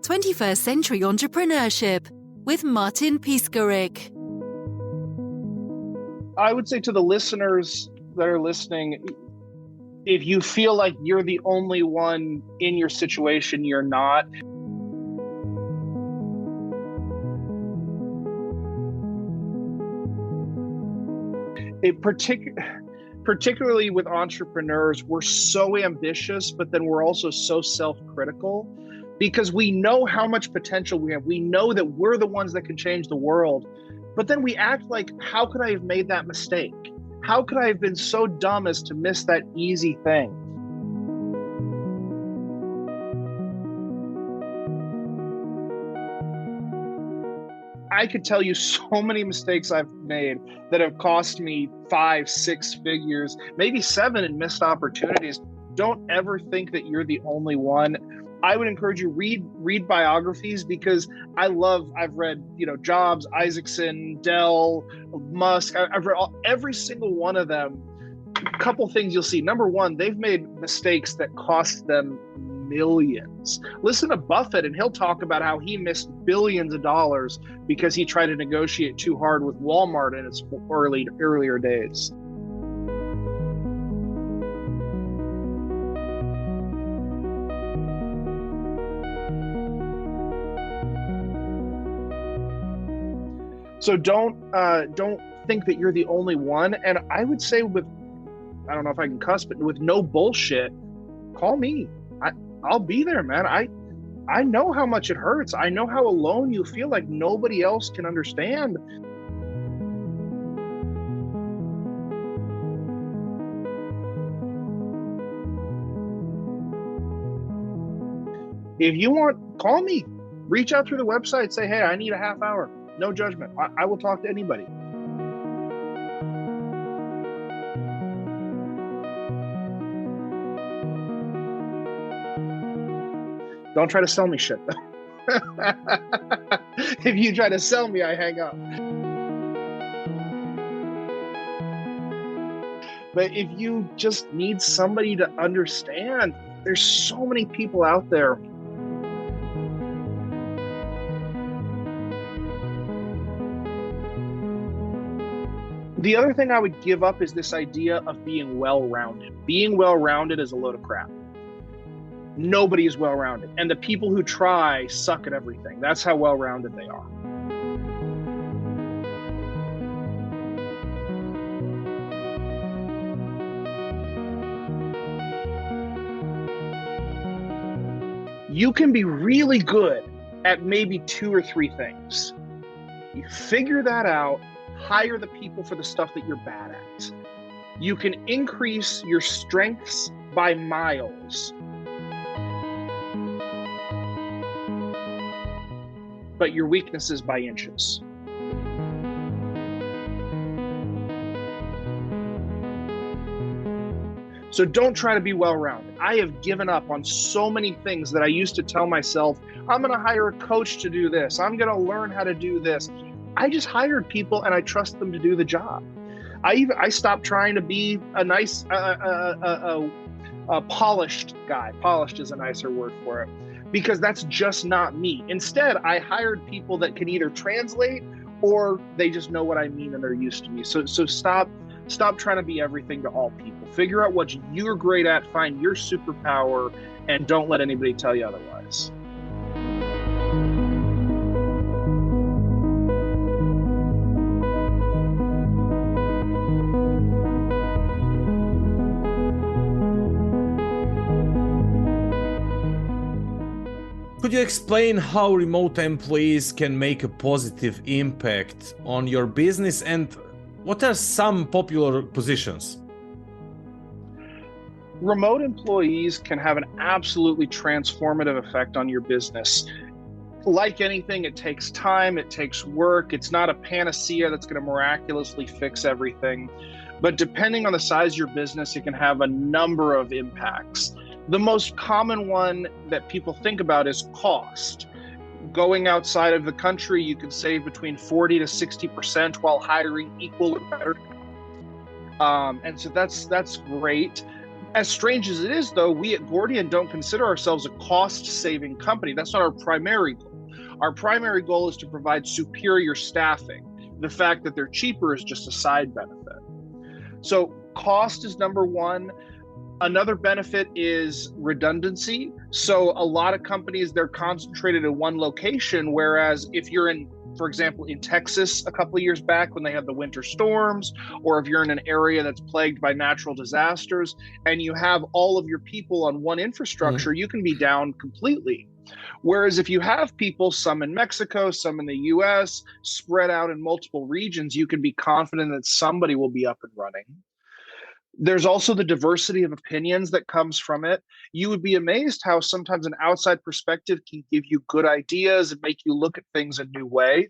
21st Century Entrepreneurship with Martin Piskarik. I would say to the listeners that are listening, if you feel like you're the only one in your situation, you're not. Particularly with entrepreneurs, we're so ambitious, but then we're also so self-critical because we know how much potential we have. We know that we're the ones that can change the world, but then we act like, how could I have made that mistake? How could I have been so dumb as to miss that easy thing? I could tell you so many mistakes I've made that have cost me 5, 6 figures, maybe 7 in missed opportunities. Don't ever think that you're the only one. I would encourage you read biographies because I've read, Jobs, Isaacson, Dell, Musk. I've read every single one of them. A couple things you'll see. Number one, they've made mistakes that cost them millions. Listen to Buffett, and he'll talk about how he missed billions of dollars because he tried to negotiate too hard with Walmart in its earlier days. So don't think that you're the only one. And I would say I don't know if I can cuss, but with no bullshit, call me. I'll be there, man. I know how much it hurts. I know how alone you feel, like nobody else can understand. If you want, call me. Reach out through the website. Say, hey, I need a half hour. No judgment. I will talk to anybody. Don't try to sell me shit. If you try to sell me, I hang up. But if you just need somebody to understand, there's so many people out there. The other thing I would give up is this idea of being well-rounded. Being well-rounded is a load of crap. Nobody is well-rounded. And the people who try suck at everything. That's how well-rounded they are. You can be really good at maybe 2 or 3 things. You figure that out, hire the people for the stuff that you're bad at. You can increase your strengths by miles, but your weaknesses by inches. So don't try to be well-rounded. I have given up on so many things that I used to tell myself, I'm going to hire a coach to do this. I'm going to learn how to do this. I just hired people and I trust them to do the job. I stopped trying to be a nice, polished guy. Polished is a nicer word for it, because that's just not me. Instead, I hired people that can either translate or they just know what I mean and they're used to me. So stop trying to be everything to all people. Figure out what you're great at, find your superpower, and don't let anybody tell you otherwise. Could you explain how remote employees can make a positive impact on your business, and what are some popular positions? Remote employees can have an absolutely transformative effect on your business. Like anything, it takes time, it takes work. It's not a panacea that's going to miraculously fix everything. But depending on the size of your business, it can have a number of impacts. The most common one that people think about is cost. Going outside of the country, you can save between 40 to 60% while hiring equal or better. And so that's great. As strange as it is, though, we at Gordian don't consider ourselves a cost-saving company. That's not our primary goal. Our primary goal is to provide superior staffing. The fact that they're cheaper is just a side benefit. So cost is number one. Another benefit is redundancy. So a lot of companies, they're concentrated in one location, whereas if you're in, for example, in Texas a couple of years back when they had the winter storms, or if you're in an area that's plagued by natural disasters and you have all of your people on one infrastructure, you can be down completely. Whereas if you have people, some in Mexico, some in the US, spread out in multiple regions, you can be confident that somebody will be up and running. There's also the diversity of opinions that comes from it. You would be amazed how sometimes an outside perspective can give you good ideas and make you look at things a new way.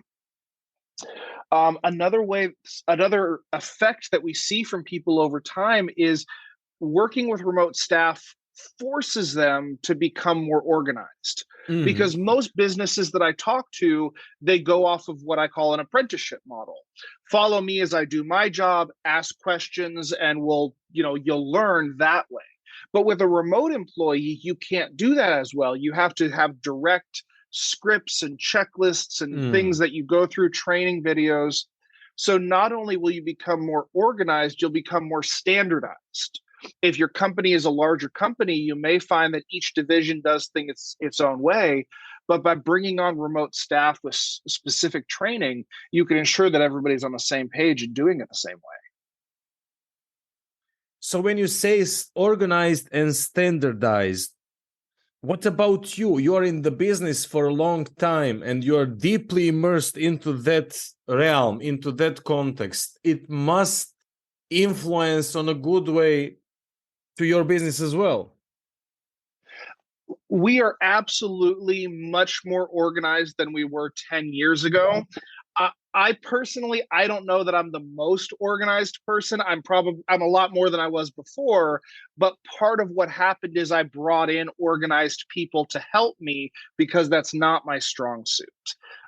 Another effect that we see from people over time is working with remote staff forces them to become more organized. Because most businesses that I talk to, they go off of what I call an apprenticeship model. Follow me as I do my job, ask questions, and you'll learn that way. But with a remote employee, you can't do that as well. You have to have direct scripts and checklists and things that you go through, training videos. So not only will you become more organized, you'll become more standardized. If your company is a larger company, you may find that each division does things its own way. But by bringing on remote staff with specific training, you can ensure that everybody's on the same page and doing it the same way. So when you say organized and standardized, what about you? You are in the business for a long time and you are deeply immersed into that realm, into that context. It must influence on a good way to your business as well. We are absolutely much more organized than we were 10 years ago. I personally, I don't know that I'm the most organized person. I'm a lot more than I was before, but part of what happened is I brought in organized people to help me because that's not my strong suit.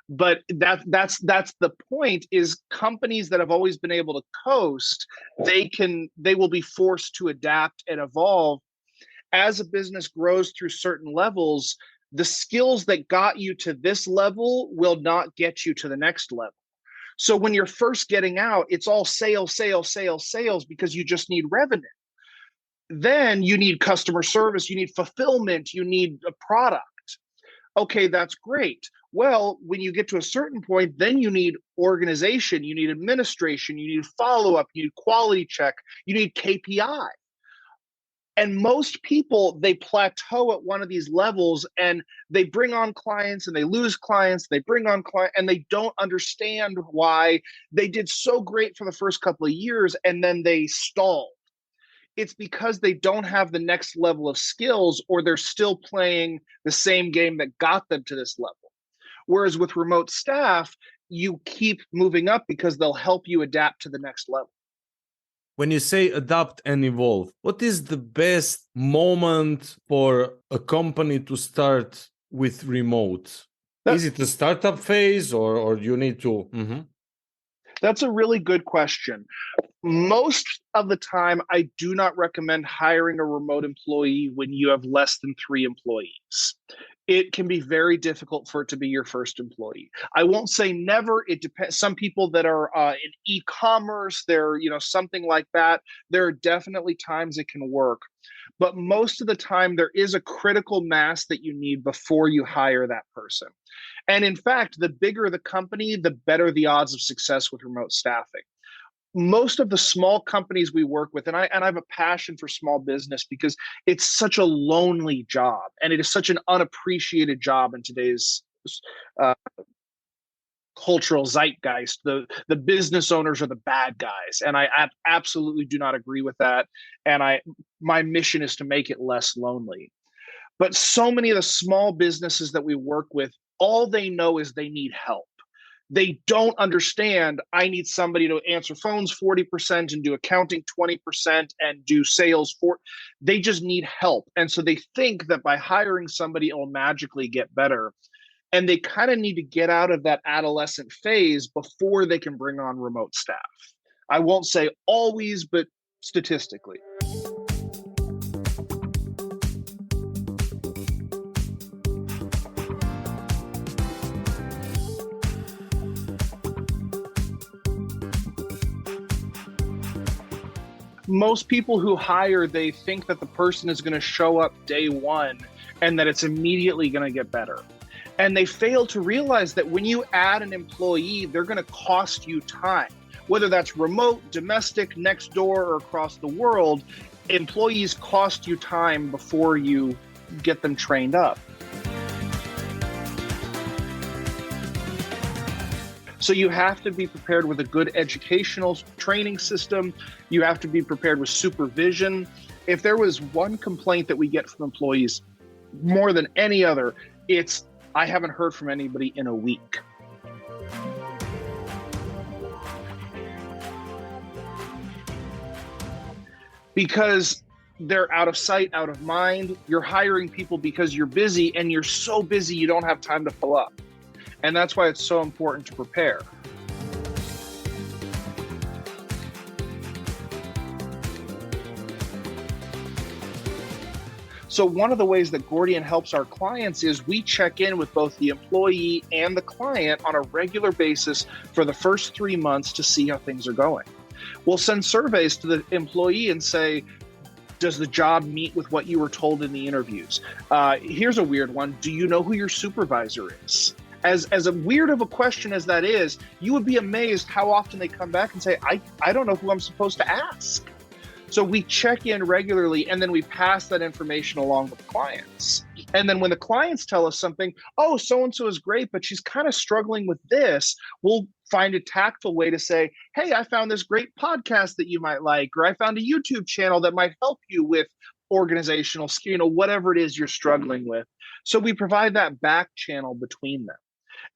But that's the point, is companies that have always been able to coast, they will be forced to adapt and evolve. As a business grows through certain levels, the skills that got you to this level will not get you to the next level. So when you're first getting out, it's all sales, because you just need revenue. Then you need customer service, you need fulfillment, you need a product. Okay, that's great. Well, when you get to a certain point, then you need organization, you need administration, you need follow-up, you need quality check, you need KPI. And most people, they plateau at one of these levels and they bring on clients and they lose clients, they bring on clients and they don't understand why they did so great for the first couple of years and then they stalled. It's because they don't have the next level of skills, or they're still playing the same game that got them to this level. Whereas with remote staff, you keep moving up because they'll help you adapt to the next level. When you say adapt and evolve, what is the best moment for a company to start with remote? Is it the startup phase or you need to? That's a really good question. Most of the time, I do not recommend hiring a remote employee when you have less than 3 employees. It can be very difficult for it to be your first employee. I won't say never. It depends. Some people that are in e-commerce, they're, something like that. There are definitely times it can work. But most of the time, there is a critical mass that you need before you hire that person. And in fact, the bigger the company, the better the odds of success with remote staffing. Most of the small companies we work with, and I have a passion for small business because it's such a lonely job and it is such an unappreciated job in today's cultural zeitgeist. The business owners are the bad guys, and I absolutely do not agree with that. And my mission is to make it less lonely. But so many of the small businesses that we work with, all they know is they need help. They don't understand, I need somebody to answer phones 40% and do accounting 20% and do sales they just need help. And so they think that by hiring somebody, it will magically get better. And they kind of need to get out of that adolescent phase before they can bring on remote staff. I won't say always, but statistically. Most people who hire, they think that the person is going to show up day one and that it's immediately going to get better. And they fail to realize that when you add an employee, they're going to cost you time. Whether that's remote, domestic, next door, or across the world, employees cost you time before you get them trained up. So you have to be prepared with a good educational training system. You have to be prepared with supervision. If there was one complaint that we get from employees more than any other, it's, I haven't heard from anybody in a week. Because they're out of sight, out of mind. You're hiring people because you're busy, and you're so busy you don't have time to follow up. And that's why it's so important to prepare. So one of the ways that Gordian helps our clients is we check in with both the employee and the client on a regular basis for the first 3 months to see how things are going. We'll send surveys to the employee and say, does the job meet with what you were told in the interviews? Here's a weird one. Do you know who your supervisor is? As a weird of a question as that is, you would be amazed how often they come back and say, I don't know who I'm supposed to ask. So we check in regularly, and then we pass that information along with clients. And then when the clients tell us something, oh, so-and-so is great, but she's kind of struggling with this, we'll find a tactful way to say, hey, I found this great podcast that you might like, or I found a YouTube channel that might help you with organizational, whatever it is you're struggling with. So we provide that back channel between them.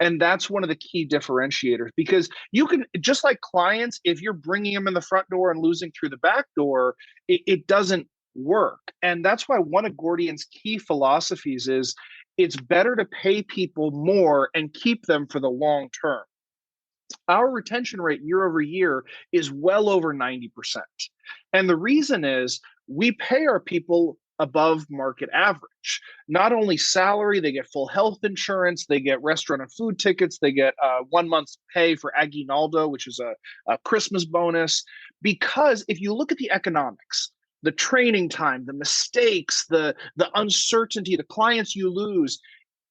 And that's one of the key differentiators, because you can, just like clients, if you're bringing them in the front door and losing through the back door, it doesn't work. And that's why one of Gordian's key philosophies is it's better to pay people more and keep them for the long term. Our retention rate year over year is well over 90%. And the reason is we pay our people above market average. Not only salary, they get full health insurance, they get restaurant and food tickets, they get 1 month's pay for Aguinaldo, which is a Christmas bonus. Because if you look at the economics, the training time, the mistakes, the uncertainty, the clients you lose,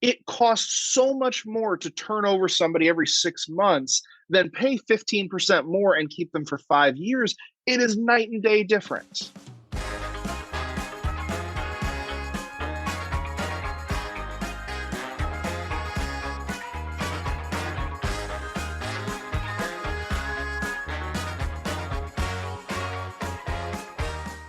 it costs so much more to turn over somebody every 6 months than pay 15% more and keep them for 5 years. It is night and day difference.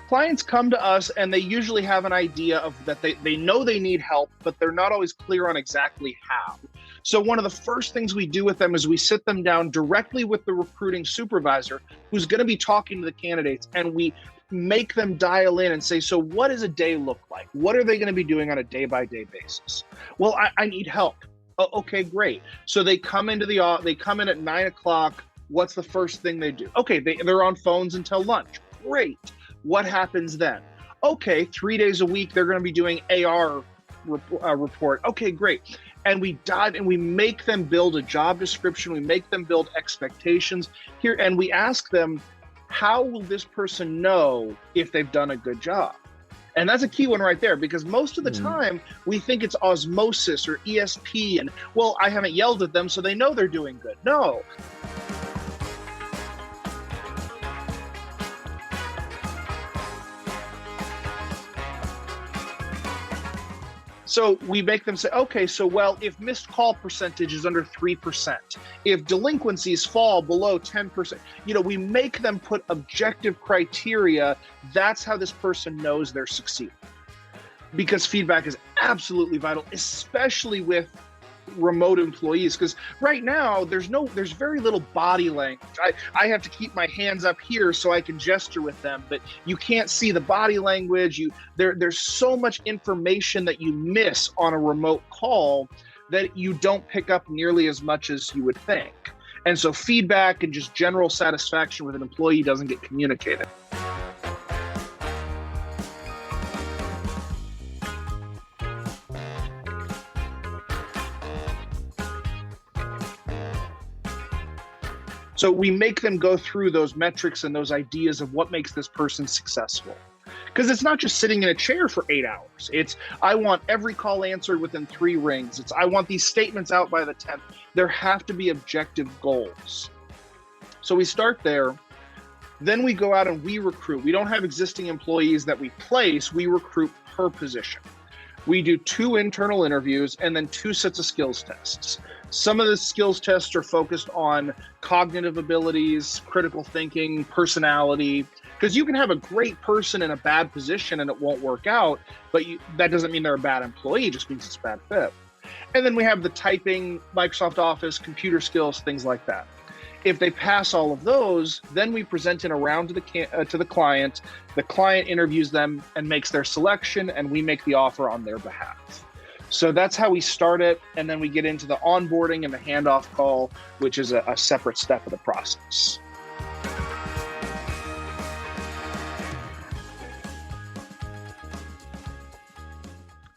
Clients come to us and they usually have an idea of that they know they need help, but they're not always clear on exactly how. So one of the first things we do with them is we sit them down directly with the recruiting supervisor who's going to be talking to the candidates, and we make them dial in and say, so what does a day look like? What are they going to be doing on a day-by-day basis? Well, I need help. Oh, okay, great. So they come into they come in at 9 o'clock. What's the first thing they do? Okay, they're on phones until lunch. Great. What happens then? Okay, 3 days a week, they're going to be doing AR report. Okay, great. And we dive and we make them build a job description. We make them build expectations here. And we ask them, how will this person know if they've done a good job? And that's a key one right there, because most of the time we think it's osmosis or ESP. And, well, I haven't yelled at them, so they know they're doing good. No. So we make them say, okay, so well, if missed call percentage is under 3%, if delinquencies fall below 10%, we make them put objective criteria. That's how this person knows they're succeeding. Because feedback is absolutely vital, especially with remote employees, because right now there's very little body language. I have to keep my hands up here so I can gesture with them, but you can't see the body language. There's so much information that you miss on a remote call that you don't pick up nearly as much as you would think. And so feedback and just general satisfaction with an employee doesn't get communicated. So we make them go through those metrics and those ideas of what makes this person successful. Because it's not just sitting in a chair for 8 hours. It's, I want every call answered within 3 rings. It's, I want these statements out by the 10th. There have to be objective goals. So we start there. Then we go out and we recruit. We don't have existing employees that we place. We recruit per position. We do 2 internal interviews and then 2 sets of skills tests. Some of the skills tests are focused on cognitive abilities, critical thinking, personality, because you can have a great person in a bad position and it won't work out, but that doesn't mean they're a bad employee, it just means it's a bad fit. And then we have the typing, Microsoft Office, computer skills, things like that. If they pass all of those, then we present in a round to the client. The client interviews them and makes their selection, and we make the offer on their behalf. So that's how we start it, and then we get into the onboarding and the handoff call, which is a separate step of the process.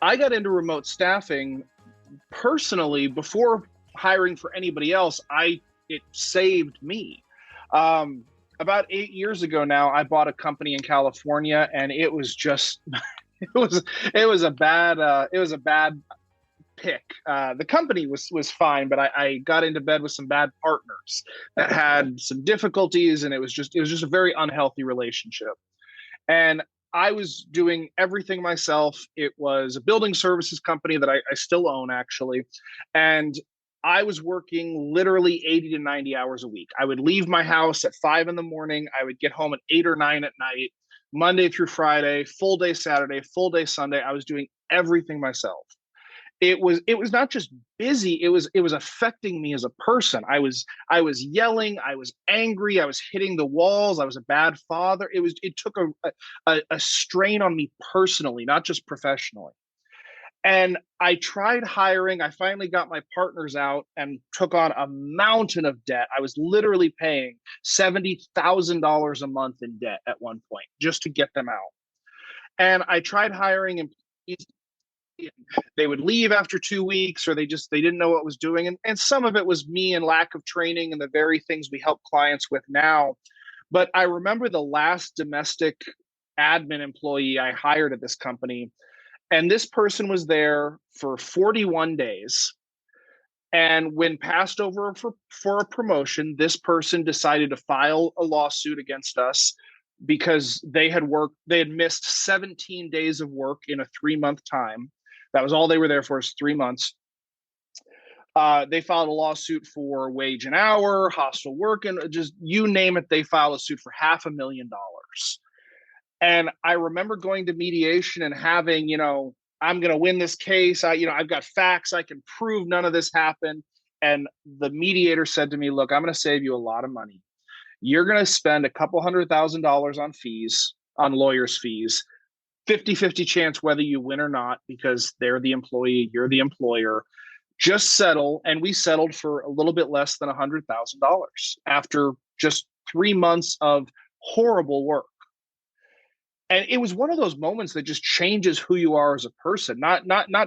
I got into remote staffing personally before hiring for anybody else. It saved me. About 8 years ago now, I bought a company in California, and it was just it was a bad pick. The company was fine, but I got into bed with some bad partners that had some difficulties, and it was just a very unhealthy relationship. And I was doing everything myself. It was a building services company that I still own, actually. And I was working literally 80 to 90 hours a week. I would leave my house at 5 in the morning. I would get home at 8 or 9 at night, Monday through Friday, full day Saturday, full day Sunday. I was doing everything myself. It was not just busy. It was affecting me as a person. I was yelling. I was angry. I was hitting the walls. I was a bad father. It took a strain on me personally, not just professionally. And I tried hiring. I finally got my partners out and took on a mountain of debt. I was literally paying $70,000 a month in debt at one point just to get them out. And I tried hiring employees. They would leave after 2 weeks, or they didn't know what was doing. And some of it was me and lack of training and the very things we help clients with now. But I remember the last domestic admin employee I hired at this company, and this person was there for 41 days. And when passed over for a promotion, this person decided to file a lawsuit against us because they had missed 17 days of work in a 3-month time. That was all they were there for, is 3 months. They filed a lawsuit for wage and hour, hostile work, and just you name it, they filed a suit for $500,000. And I remember going to mediation and having, I'm going to win this case. I've got facts. I can prove none of this happened. And the mediator said to me, look, I'm going to save you a lot of money. You're going to spend a couple $100,000 on fees, on lawyers' fees, 50-50 chance whether you win or not, because they're the employee, you're the employer. Just settle. And we settled for a little bit less than $100,000 after just 3 months of horrible work. And it was one of those moments that just changes who you are as a person, not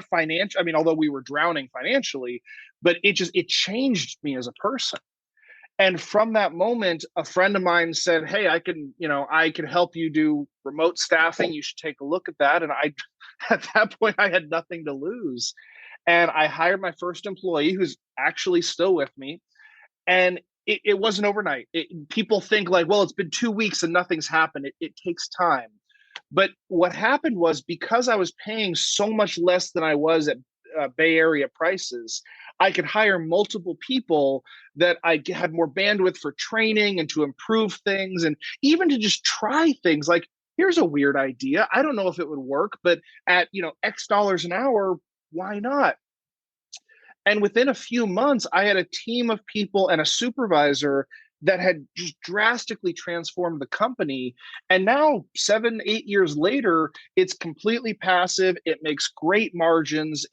financial. I mean, although we were drowning financially, but it changed me as a person. And from that moment, a friend of mine said, hey, I can help you do remote staffing. You should take a look at that. And at that point, I had nothing to lose. And I hired my first employee, who's actually still with me. And it wasn't overnight. People think like, well, it's been 2 weeks and nothing's happened. It takes time. But what happened was, because I was paying so much less than I was at Bay Area prices, I could hire multiple people that I had more bandwidth for training and to improve things, and even to just try things like, here's a weird idea. I don't know if it would work, but at X dollars an hour, why not? And within a few months, I had a team of people and a supervisor that had just drastically transformed the company. And now 7-8 years later, it's completely passive. It makes great margins.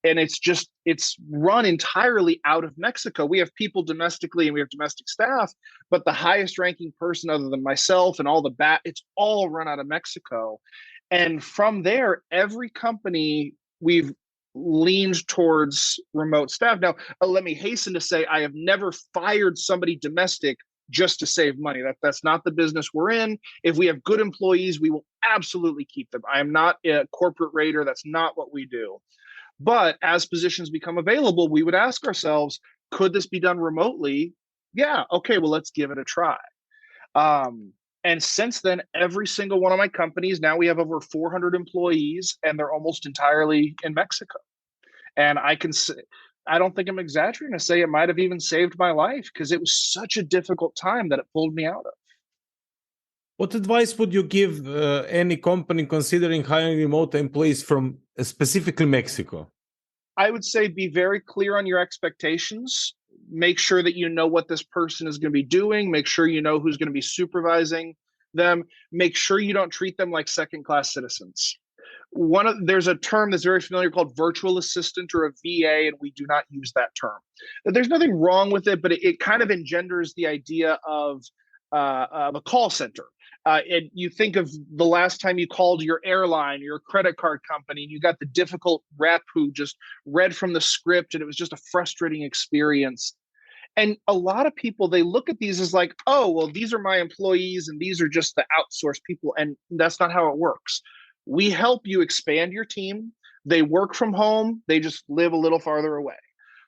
It's run entirely out of Mexico. We have people domestically and we have domestic staff, but the highest ranking person other than myself and all it's all run out of Mexico. And from there, every company we've leaned towards remote staff. Now, let me hasten to say, I have never fired somebody domestic just to save money. That's not the business we're in. If we have good employees, we will absolutely keep them. I am not a corporate raider. That's not what we do. But as positions become available, we would ask ourselves, could this be done remotely? Yeah, okay, well, let's give it a try. And since then, every single one of my companies, now we have over 400 employees, and they're almost entirely in Mexico. And I don't think I'm exaggerating to say it might have even saved my life, because it was such a difficult time that it pulled me out of. What advice would you give any company considering hiring remote employees from specifically Mexico? I would say be very clear on your expectations. Make sure that you know what this person is going to be doing. Make sure you know who's going to be supervising them. Make sure you don't treat them like second-class citizens. There's a term that's very familiar called virtual assistant or a VA, and we do not use that term. There's nothing wrong with it, but it kind of engenders the idea of a call center. And you think of the last time you called your airline, your credit card company, and you got the difficult rep who just read from the script, and it was just a frustrating experience. And a lot of people, they look at these as like, oh, well, these are my employees and these are just the outsourced people. And that's not how it works. We help you expand your team. They work from home. They just live a little farther away.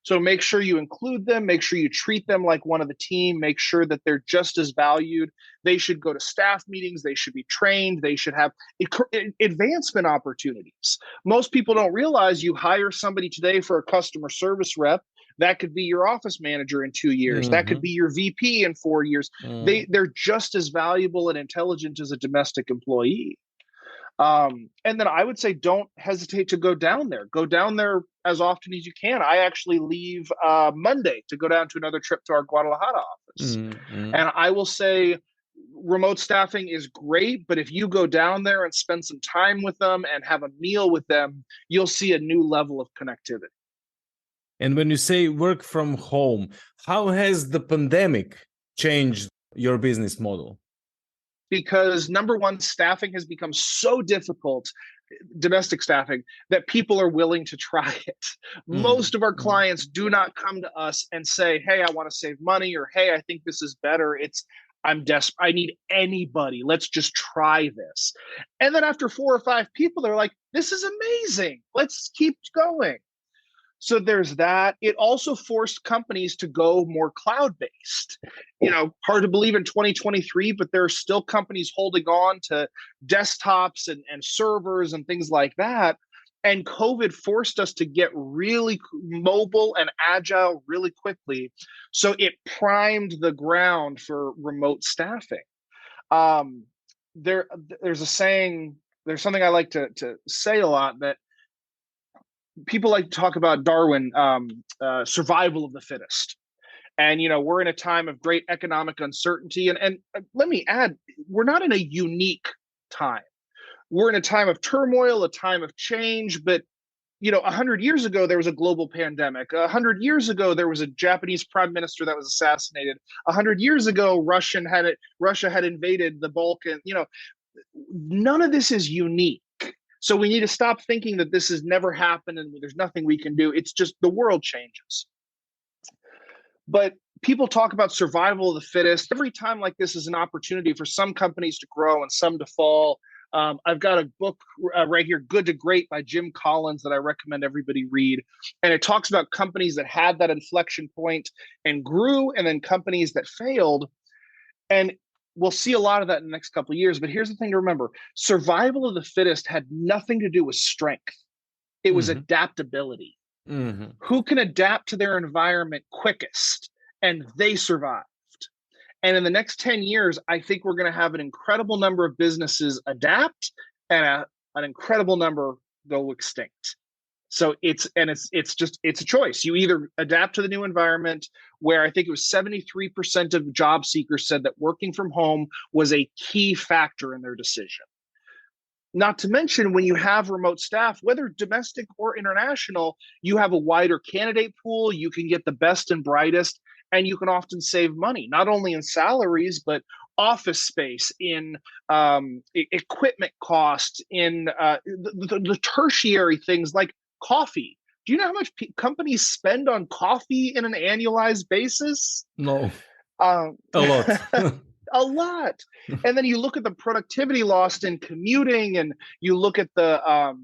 So make sure you include them. Make sure you treat them like one of the team. Make sure that they're just as valued. They should go to staff meetings. They should be trained. They should have advancement opportunities. Most people don't realize you hire somebody today for a customer service rep. That could be your office manager in 2 years. Mm-hmm. That could be your VP in 4 years. Mm. They're just as valuable and intelligent as a domestic employee. And then I would say, don't hesitate to go down there. Go down there as often as you can. I actually leave Monday to go down to another trip to our Guadalajara office. Mm-hmm. And I will say remote staffing is great, but if you go down there and spend some time with them and have a meal with them, you'll see a new level of connectivity. And when you say work from home, how has the pandemic changed your business model? Because number one, staffing has become so difficult, domestic staffing, that people are willing to try it. Most of our clients do not come to us and say, hey, I want to save money, or hey, I think this is better. It's, I'm desperate. I need anybody. Let's just try this. And then after 4 or 5 people, they're like, this is amazing. Let's keep going. So there's that. It also forced companies to go more cloud-based. You know, hard to believe in 2023, but there are still companies holding on to desktops and servers and things like that. And COVID forced us to get really mobile and agile really quickly. So it primed the ground for remote staffing. There's a saying, there's something I like to say a lot, that people like to talk about Darwin, survival of the fittest. And, you know, we're in a time of great economic uncertainty. And let me add, we're not in a unique time. We're in a time of turmoil, a time of change. But, you know, 100 years ago, there was a global pandemic. 100 years ago, there was a Japanese prime minister that was assassinated. 100 years ago, Russia had invaded the Balkans. You know, none of this is unique. So we need to stop thinking that this has never happened and there's nothing we can do. It's just the world changes. But people talk about survival of the fittest. Every time like this is an opportunity for some companies to grow and some to fall. I've got a book right here, Good to Great by Jim Collins, that I recommend everybody read. And it talks about companies that had that inflection point and grew, and then companies that failed. And we'll see a lot of that in the next couple of years. But here's the thing to remember. Survival of the fittest had nothing to do with strength. It was adaptability. Mm-hmm. Who can adapt to their environment quickest? And they survived. And in the next 10 years, I think we're going to have an incredible number of businesses adapt and an incredible number go extinct. So it's a choice. You either adapt to the new environment, where I think it was 73% of job seekers said that working from home was a key factor in their decision. Not to mention, when you have remote staff, whether domestic or international, you have a wider candidate pool. You can get the best and brightest, and you can often save money, not only in salaries, but office space, in equipment costs, in the tertiary things like coffee. Do you know how much companies spend on coffee in an annualized basis? No. A lot. A lot. And then you look at the productivity lost in commuting, and you look at the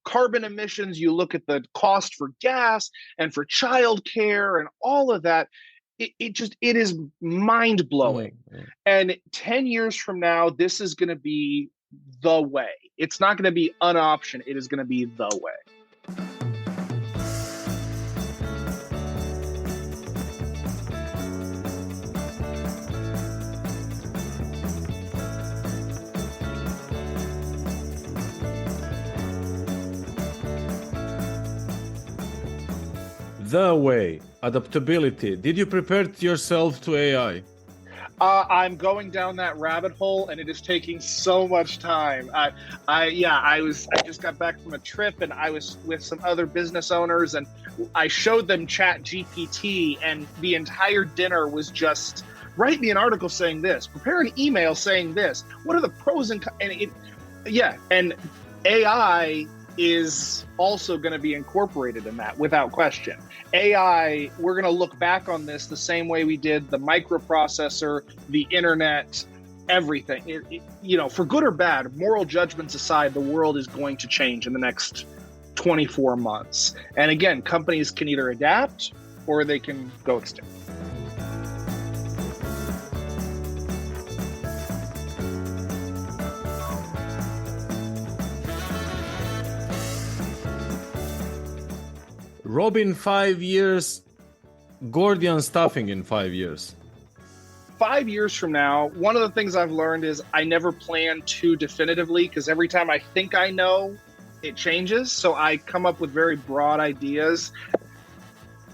carbon emissions, you look at the cost for gas and for childcare and all of that. It is mind blowing. And 10 years from now, this is going to be the way. It's not going to be an option. It is going to be the way. The way, adaptability. Did you prepare yourself to AI? I'm going down that rabbit hole, and it is taking so much time. I just got back from a trip, and I was with some other business owners, and I showed them Chat GPT, and the entire dinner was just write me an article saying this, prepare an email saying this. What are the pros and cons? And AI is also going to be incorporated in that without question. AI, we're going to look back on this the same way we did the microprocessor, the internet, everything. For good or bad, moral judgments aside, the world is going to change in the next 24 months. And again, companies can either adapt or they can go extinct. Rob in 5 years, Gordian Staffing in 5 years. 5 years from now, one of the things I've learned is I never plan too definitively, because every time I think I know, it changes. So I come up with very broad ideas.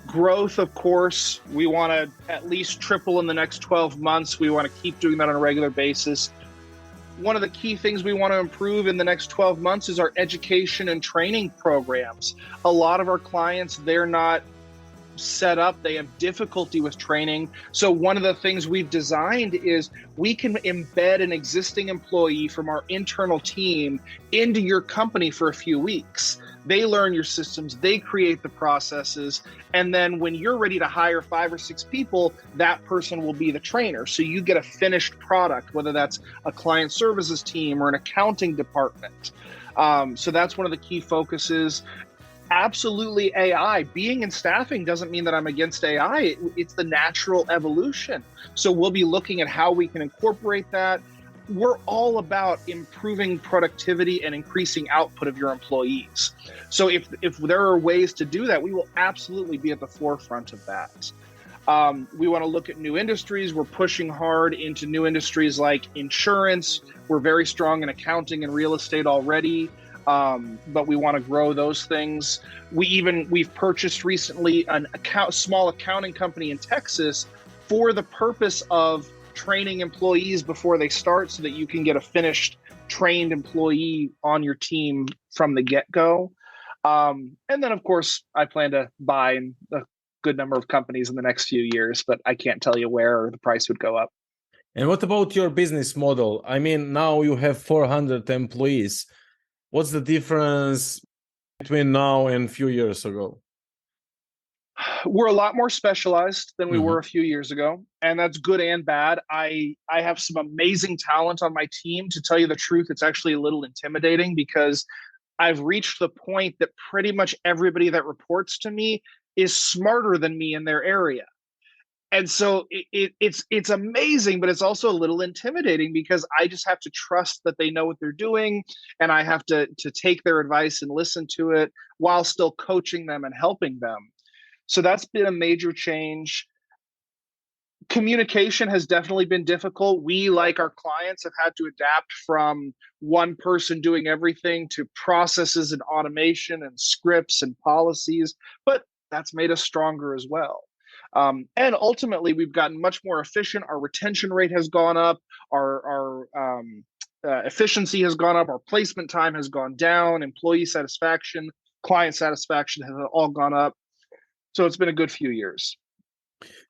Growth, of course, we want to at least triple in the next 12 months. We want to keep doing that on a regular basis. One of the key things we want to improve in the next 12 months is our education and training programs. A lot of our clients, they're not set up. They have difficulty with training. So one of the things we've designed is we can embed an existing employee from our internal team into your company for a few weeks. They learn your systems, they create the processes, and then when you're ready to hire 5 or 6 people, that person will be the trainer. So you get a finished product, whether that's a client services team or an accounting department. So that's one of the key focuses. Absolutely AI. Being in staffing doesn't mean that I'm against AI. It's the natural evolution. So we'll be looking at how we can incorporate that. We're all about improving productivity and increasing output of your employees. So if there are ways to do that, we will absolutely be at the forefront of that. We want to look at new industries. We're pushing hard into new industries like insurance. We're very strong in accounting and real estate already. But we want to grow those things. We've purchased recently small accounting company in Texas for the purpose of training employees before they start, so that you can get a finished trained employee on your team from the get-go. And then, of course, I plan to buy a good number of companies in the next few years, but I can't tell you where the price would go up. And what about your business model? I mean, now you have 400 employees. What's the difference between now and a few years ago? We're a lot more specialized than we were a few years ago, and that's good and bad. I have some amazing talent on my team. To tell you the truth, it's actually a little intimidating, because I've reached the point that pretty much everybody that reports to me is smarter than me in their area. And so it's amazing, but it's also a little intimidating, because I just have to trust that they know what they're doing, and I have to take their advice and listen to it while still coaching them and helping them. So that's been a major change. Communication has definitely been difficult. We, like our clients, have had to adapt from one person doing everything to processes and automation and scripts and policies, but that's made us stronger as well. And ultimately, we've gotten much more efficient. Our retention rate has gone up. Our efficiency has gone up. Our placement time has gone down. Employee satisfaction, client satisfaction has all gone up. So it's been a good few years.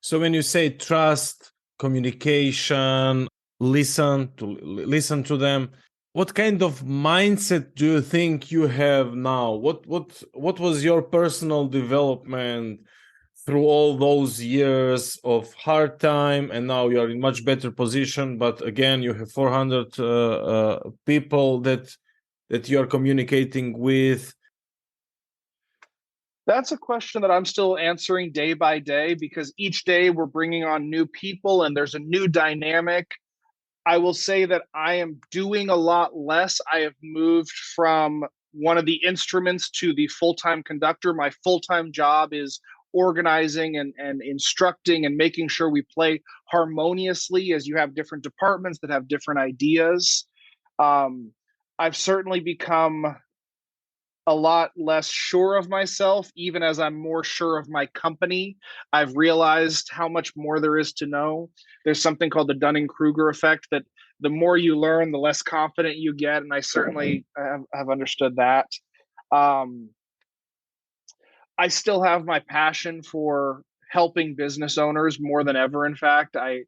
So when you say trust, communication, listen to them, what kind of mindset do you think you have now? What was your personal development through all those years of hard time, and now you are in much better position. But again, you have 400 people that you are communicating with. That's a question that I'm still answering day by day, because each day we're bringing on new people and there's a new dynamic. I will say that I am doing a lot less. I have moved from one of the instruments to the full-time conductor. My full-time job is organizing and instructing and making sure we play harmoniously, as you have different departments that have different ideas. I've certainly become a lot less sure of myself, even as I'm more sure of my company. I've realized how much more there is to know. There's something called the Dunning-Kruger effect, that the more you learn, the less confident you get. And I certainly have understood that. I still have my passion for helping business owners more than ever. In fact, I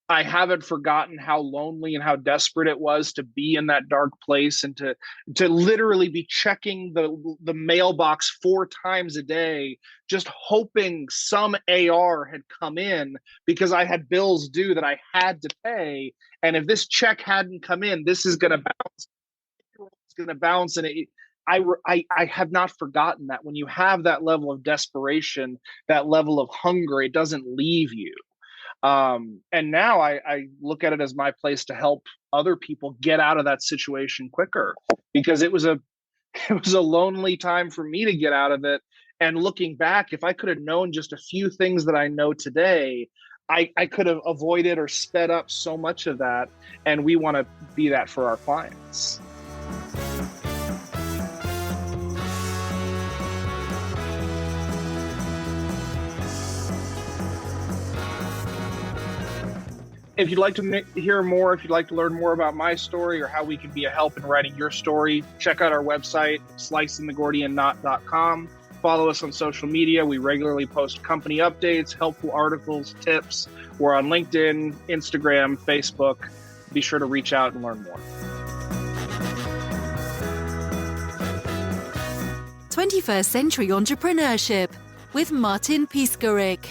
haven't forgotten how lonely and how desperate it was to be in that dark place, and to literally be checking the mailbox 4 times a day, just hoping some AR had come in, because I had bills due that I had to pay. And if this check hadn't come in, this is going to bounce. It's going to bounce. And I have not forgotten that. When you have that level of desperation, that level of hunger, it doesn't leave you. And now I look at it as my place to help other people get out of that situation quicker, because it was a lonely time for me to get out of it. And looking back, if I could have known just a few things that I know today, I could have avoided or sped up so much of that. And we want to be that for our clients. If you'd like to hear more, if you'd like to learn more about my story or how we can be a help in writing your story, check out our website, slicingthegordianknot.com. Follow us on social media. We regularly post company updates, helpful articles, tips. We're on LinkedIn, Instagram, Facebook. Be sure to reach out and learn more. 21st Century Entrepreneurship with Martin Piskarik.